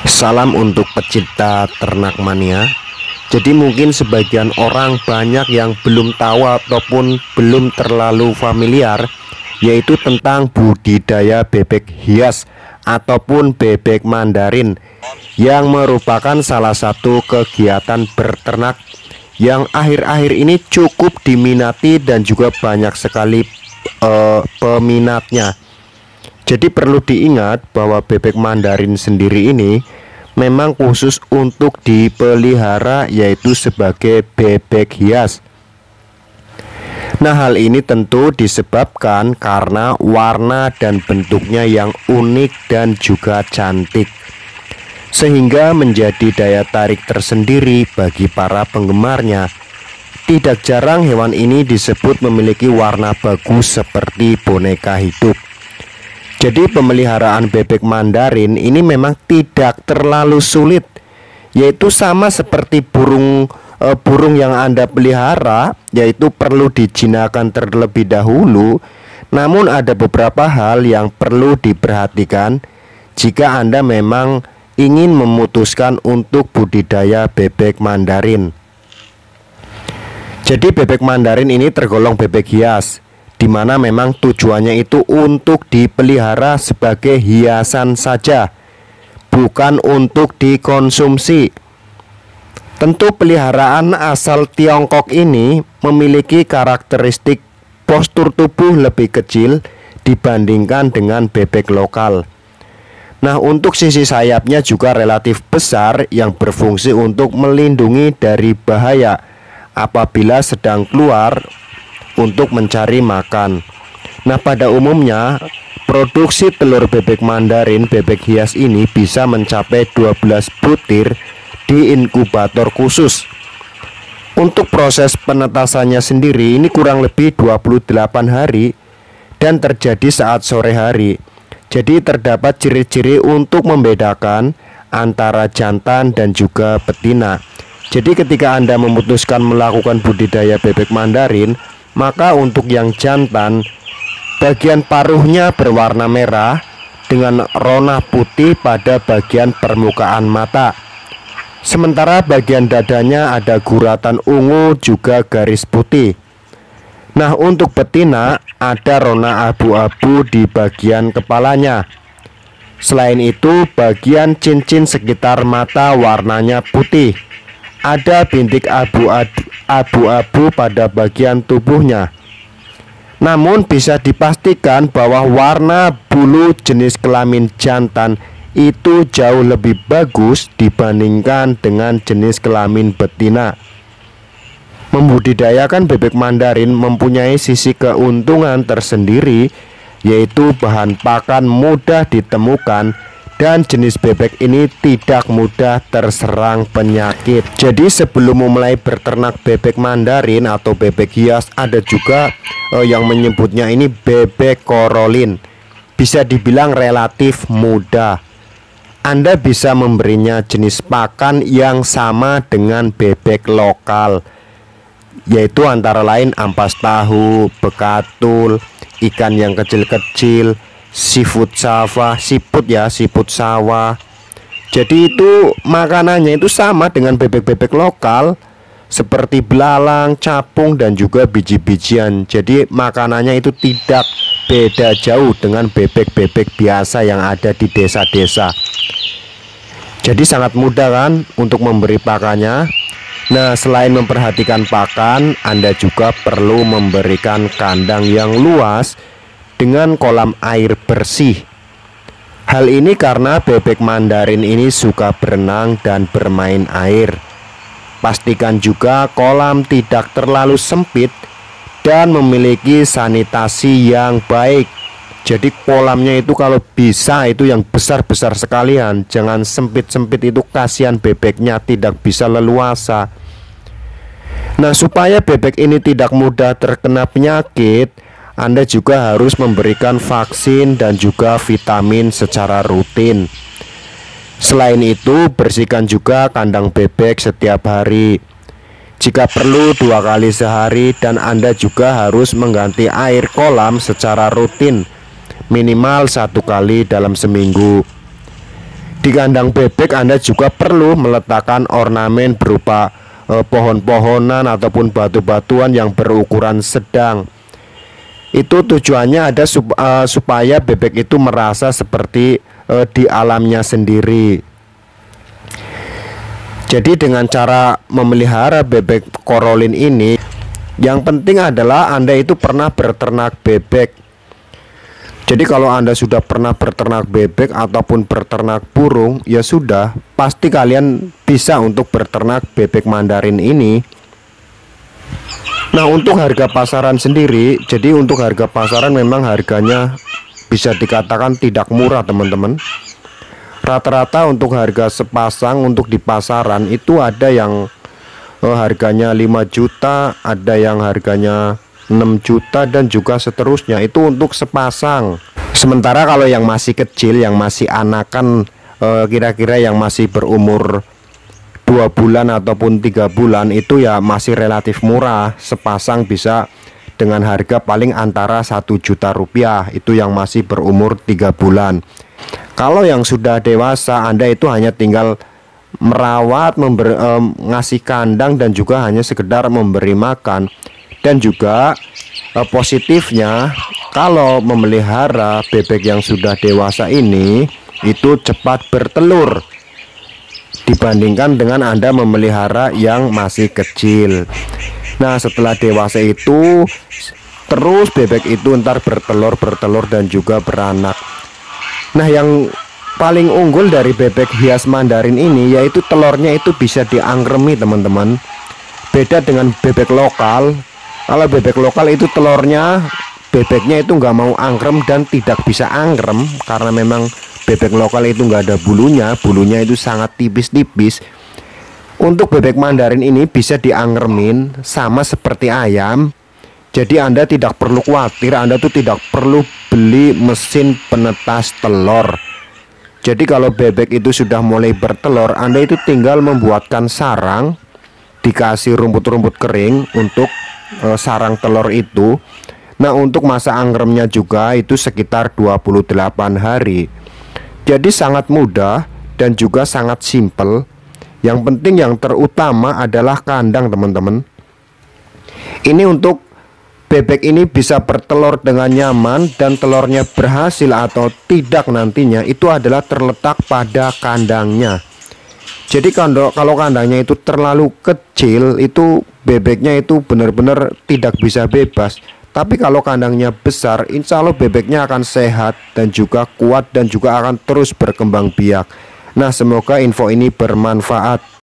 Salam untuk pecinta ternak mania. Jadi mungkin sebagian orang banyak yang belum tahu ataupun belum terlalu familiar, yaitu tentang budidaya bebek hias ataupun bebek Mandarin, yang merupakan salah satu kegiatan berternak yang akhir-akhir ini cukup diminati dan juga banyak sekali peminatnya. Jadi perlu diingat bahwa bebek Mandarin sendiri ini memang khusus untuk dipelihara, yaitu sebagai bebek hias. Nah, hal ini tentu disebabkan karena warna dan bentuknya yang unik dan juga cantik, sehingga menjadi daya tarik tersendiri bagi para penggemarnya. Tidak jarang hewan ini disebut memiliki warna bagus seperti boneka hidup. Jadi pemeliharaan bebek Mandarin ini memang tidak terlalu sulit, yaitu sama seperti burung yang Anda pelihara, yaitu perlu dijinakkan terlebih dahulu. Namun ada beberapa hal yang perlu diperhatikan jika Anda memang ingin memutuskan untuk budidaya bebek Mandarin. Jadi bebek Mandarin ini tergolong bebek hias, di mana memang tujuannya itu untuk dipelihara sebagai hiasan saja, bukan untuk dikonsumsi. Tentu peliharaan asal Tiongkok ini memiliki karakteristik postur tubuh lebih kecil dibandingkan dengan bebek lokal. Nah, untuk sisi sayapnya juga relatif besar yang berfungsi untuk melindungi dari bahaya apabila sedang keluar untuk mencari makan. Nah, pada umumnya produksi telur bebek Mandarin bebek hias ini bisa mencapai 12 butir di inkubator khusus. Untuk proses penetasannya sendiri ini kurang lebih 28 hari dan terjadi saat sore hari. Jadi terdapat ciri-ciri untuk membedakan antara jantan dan juga betina. Jadi ketika Anda memutuskan melakukan budidaya bebek Mandarin, maka untuk yang jantan, bagian paruhnya berwarna merah dengan rona putih pada bagian permukaan mata. Sementara bagian dadanya ada guratan ungu juga garis putih. Nah, untuk betina ada rona abu-abu di bagian kepalanya. Selain itu, bagian cincin sekitar mata warnanya putih. Ada bintik abu-abu pada bagian tubuhnya. Namun bisa dipastikan bahwa warna bulu jenis kelamin jantan itu jauh lebih bagus dibandingkan dengan jenis kelamin betina. Membudidayakan bebek Mandarin mempunyai sisi keuntungan tersendiri, yaitu bahan pakan mudah ditemukan dan jenis bebek ini tidak mudah terserang penyakit. Jadi sebelum memulai berternak bebek Mandarin atau bebek hias, ada juga yang menyebutnya ini bebek korolin. Bisa dibilang relatif mudah. Anda bisa memberinya jenis pakan yang sama dengan bebek lokal, yaitu antara lain ampas tahu, bekatul, ikan yang kecil-kecil, siput sawah. Jadi itu makanannya itu sama dengan bebek-bebek lokal, seperti belalang, capung, dan juga biji-bijian. Jadi makanannya itu tidak beda jauh dengan bebek-bebek biasa yang ada di desa-desa. Jadi sangat mudah kan untuk memberi pakannya. Nah, selain memperhatikan pakan, Anda juga perlu memberikan kandang yang luas dengan kolam air bersih. Hal ini karena bebek Mandarin ini suka berenang dan bermain air. Pastikan juga kolam tidak terlalu sempit dan memiliki sanitasi yang baik. Jadi kolamnya itu kalau bisa itu yang besar-besar sekalian, jangan sempit-sempit, itu kasihan bebeknya tidak bisa leluasa. Nah, supaya bebek ini tidak mudah terkena penyakit, Anda juga harus memberikan vaksin dan juga vitamin secara rutin. Selain itu, bersihkan juga kandang bebek setiap hari, jika perlu 2 kali sehari, dan Anda juga harus mengganti air kolam secara rutin, minimal 1 kali dalam seminggu. Di kandang bebek Anda juga perlu meletakkan ornamen berupa pohon-pohonan ataupun batu-batuan yang berukuran sedang. Itu tujuannya ada supaya bebek itu merasa seperti di alamnya sendiri. Jadi dengan cara memelihara bebek korolin ini, yang penting adalah Anda itu pernah berternak bebek. Jadi kalau Anda sudah pernah berternak bebek ataupun berternak burung, ya sudah, pasti kalian bisa untuk berternak bebek Mandarin ini. Nah, untuk harga pasaran sendiri, jadi untuk harga pasaran memang harganya bisa dikatakan tidak murah, teman-teman. Rata-rata untuk harga sepasang untuk di pasaran itu ada yang harganya 5 juta, ada yang harganya 6 juta dan juga seterusnya. Itu untuk sepasang. Sementara kalau yang masih kecil, yang masih anakan, kira-kira yang masih berumur 2 bulan ataupun 3 bulan, itu ya masih relatif murah. Sepasang bisa dengan harga paling antara 1 juta rupiah. Itu yang masih berumur 3 bulan. Kalau yang sudah dewasa, Anda itu hanya tinggal merawat, ngasih kandang dan juga hanya sekedar memberi makan. Dan juga positifnya, kalau memelihara bebek yang sudah dewasa ini itu cepat bertelur dibandingkan dengan Anda memelihara yang masih kecil. Nah, setelah dewasa itu terus bebek itu ntar bertelur dan juga beranak. Nah, yang paling unggul dari bebek hias Mandarin ini yaitu telurnya itu bisa diangkremi, teman-teman. Beda dengan bebek lokal. Kalau bebek lokal itu telurnya, bebeknya itu nggak mau angkrem dan tidak bisa angkrem karena memang bebek lokal itu nggak ada bulunya itu sangat tipis-tipis. Untuk bebek Mandarin ini bisa diangkremin sama seperti ayam. Jadi Anda tidak perlu khawatir, Anda tuh tidak perlu beli mesin penetas telur. Jadi kalau bebek itu sudah mulai bertelur, Anda itu tinggal membuatkan sarang, dikasih rumput-rumput kering untuk sarang telur itu. Nah, untuk masa angkremnya juga itu sekitar 28 hari. Jadi sangat mudah dan juga sangat simpel. Yang penting yang terutama adalah kandang, teman-teman. Ini untuk bebek ini bisa bertelur dengan nyaman dan telurnya berhasil atau tidak nantinya itu adalah terletak pada kandangnya. Jadi kalau kandangnya itu terlalu kecil, itu bebeknya itu benar-benar tidak bisa bebas. Tapi kalau kandangnya besar, insya Allah bebeknya akan sehat dan juga kuat dan juga akan terus berkembang biak. Nah, semoga info ini bermanfaat.